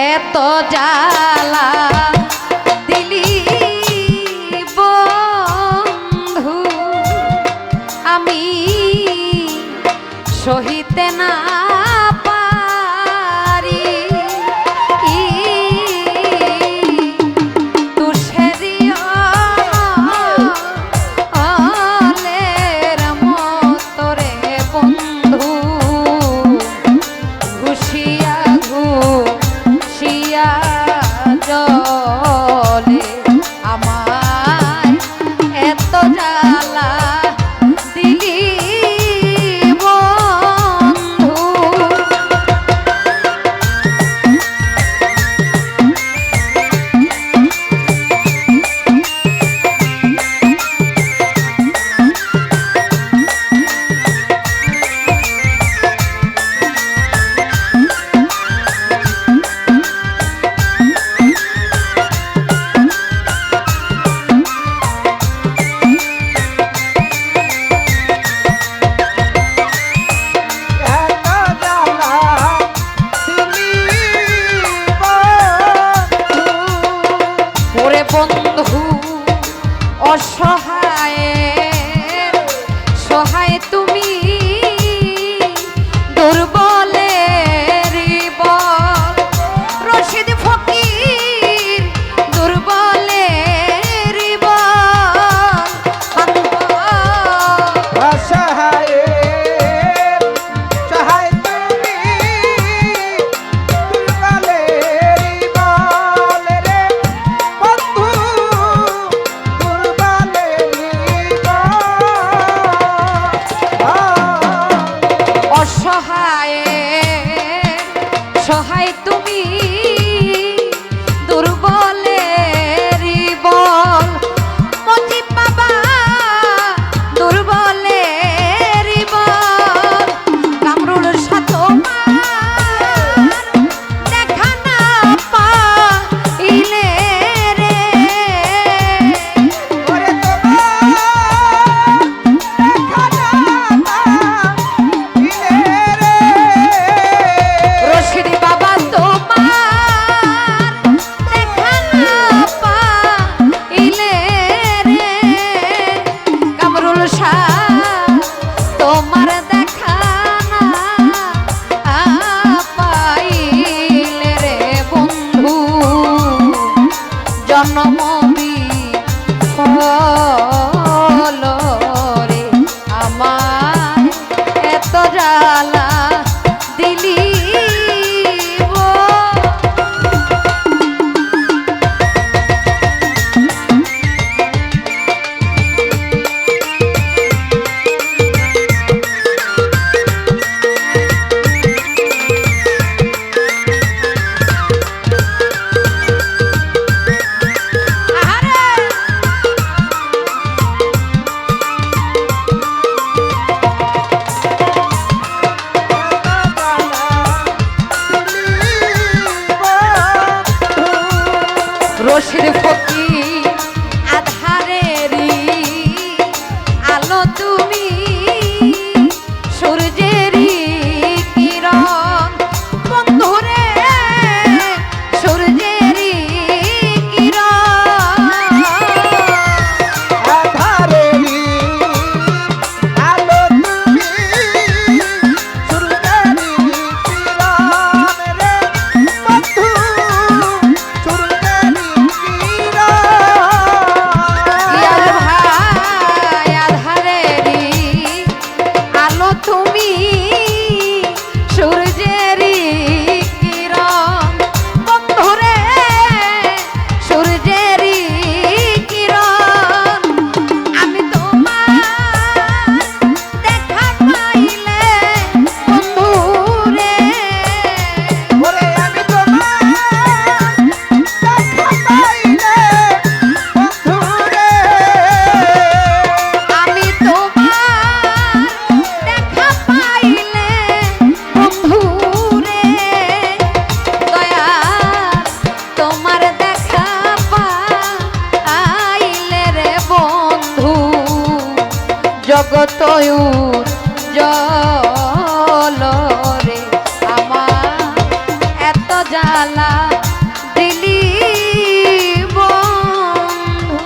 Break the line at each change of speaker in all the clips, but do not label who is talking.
এত জ্বালা দিলি বন্ধু আমি সহিতে না পারি তুষেরিয়ালের মতরে বন্ধু ঘুষিয়া ঘুষিয়া জলে আমার এত জ্বালা দিলি বন্ধু। বন্ধু অসহায় সহায় তুমি দুর্বলের বল রশিদ ফকির দুর্বলের বল অসহায় সহায় তুমি দুর্বলের বল মজিব বাবা দুর্বলের বল কামরুল সাথ দেখা না পাইলে রে রশিদ বাবা তোমার দেখা না পাইলে রে কামরুল শাহ তোমার দেখা না পাইলে রে বন্ধু জন্মবি ফল রে আমার এত জ্বালা দিলি রশিদ ফকির আধারেরই আলো তুমি সূর্যেরই কিরণ বন্ধুরে সূর্যেরই কিরণ
আধারেরই আলো তুমি সূর্যেরই কিরণ রে বন্ধু
তুমি সূর্যেরই কিরণ বন্ধুরে সূর্যেরই কিরণ আমি তোমার দেখা পাইলে বন্ধুরে
আমি তোমার দেখা পাইলে বন্ধুরে
আমি তোমার দেখা পাইলে বন্ধুরে দয়া তোমার দেখা পাইলে রে বন্ধু জগত জল রে আমার এত যা জ্বালা দিলি বন্ধু।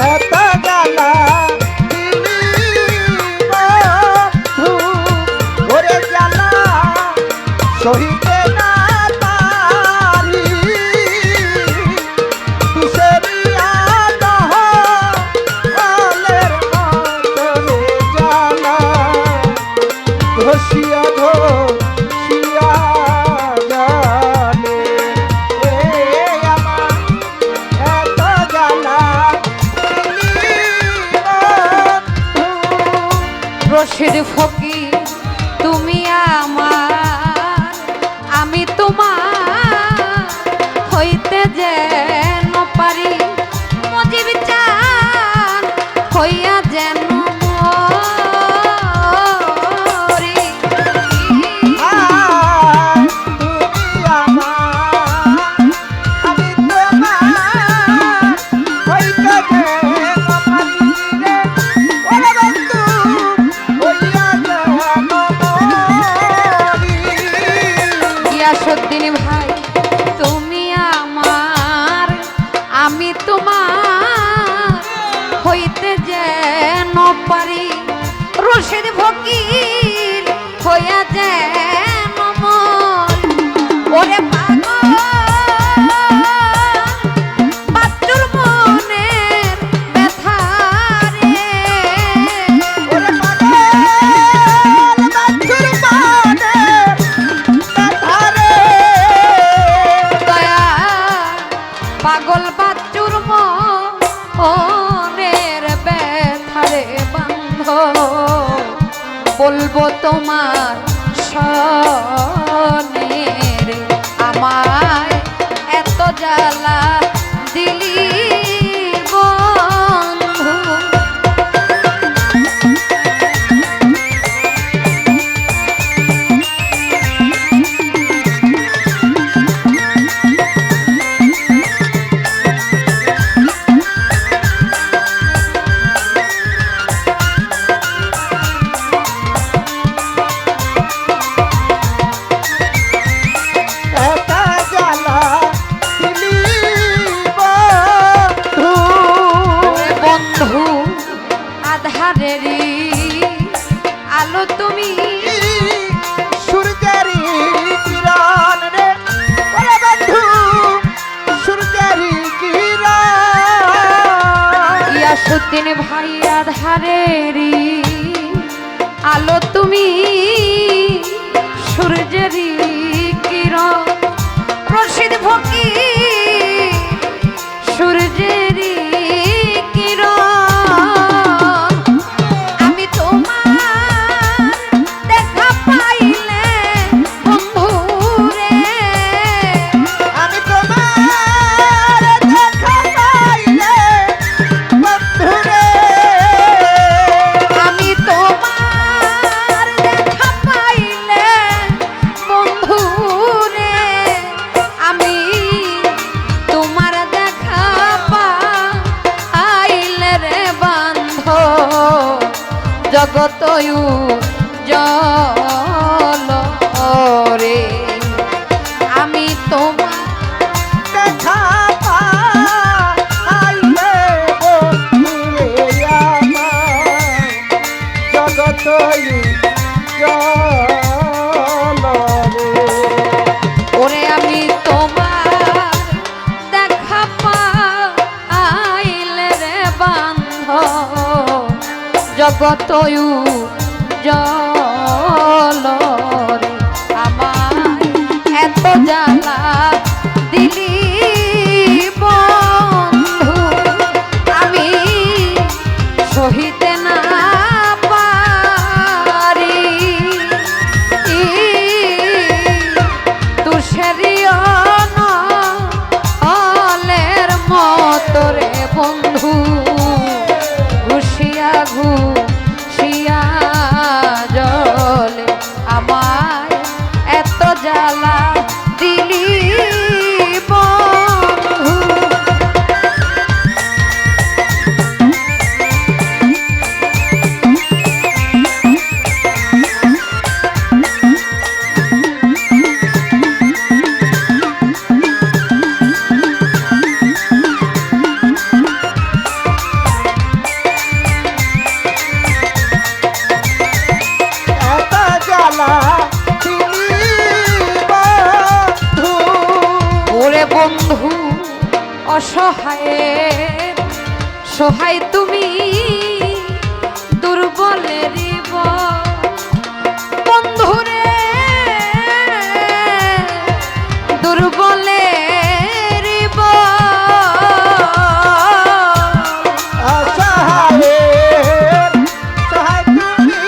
এত জ্বালা দিলি বন্ধু, ওরে জ্বালা সহিতে না পারি, তুষেরিয়া দহলের মতো রে জ্বালা, ঘষিয়া ঘষিয়া জানে আমার এত জ্বালা দিলি বন্ধু।
রশিদ ফকির তুমি আমার, আমি তোমার হইতে যেন পারি, মজিব চান হইয়া যেন মরি।
তুমি আমার, আমি তোমার, হইতে যেন পারি রে, ওরে বন্ধু, হইয়া যেন মরি।
গিয়াসউদ্দিন ভাই তুমি আমার, আমি তোমার হইতে যেন পারি, রশিদ ফকির হইয়া যেন মরি। ওরে পাগল বাচ্চুর মনের ব্যথা রে,
ওরে পাগল বাছুর মনের ব্যথা রে,
দয়া পাগল বাচ্চুর মনের ব্যথারে বান্ধ, বলবো তোমার সনে রে, আমায় এত জ্বালা দিলি বন্ধু।
এত জ্বালা দিলি বন্ধু।
ওরে বন্ধু আধারেরই আলো তুমি,
সূর্যেরই কিরণ রে, ওরে বন্ধু, সূর্যেরই কিরণ।
গিয়াসউদ্দিন ভাই আধারেরই আলো তুমি, সূর্যেরই কিরণ, রশিদ ফকির সূর্যেরই কিরণ। আমি তোমার দেখা পাইলে বন্ধু রে,
আমি তোমার দেখা পাইলে বন্ধু রে,
আমি তোমার দেখা পাইলে বন্ধু রে, আমি তোমার দেখা পাইলে রে বান্ধ, জগত জল রে, আমি তোমার
দেখা পাইলে বন্ধু রে আমার, জগতই জল রে।
ওরে আমি তোমার দেখা পাইলে রে বান্ধ, জগত জল রে, আমায় এত জ্বালা দিলি বন্ধু। অসহায়ের সহায় তুমি দুর্বলের বন্ধুরে দুর্বলের
অসহায়ের সহায় তুমি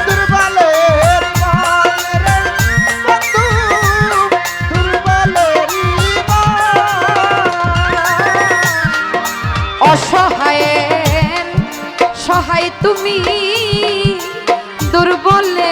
দুর্বলের বল রে বন্ধু দুর্বলেরই বল
অসহায়ের সহায় তুমি দুর্বলের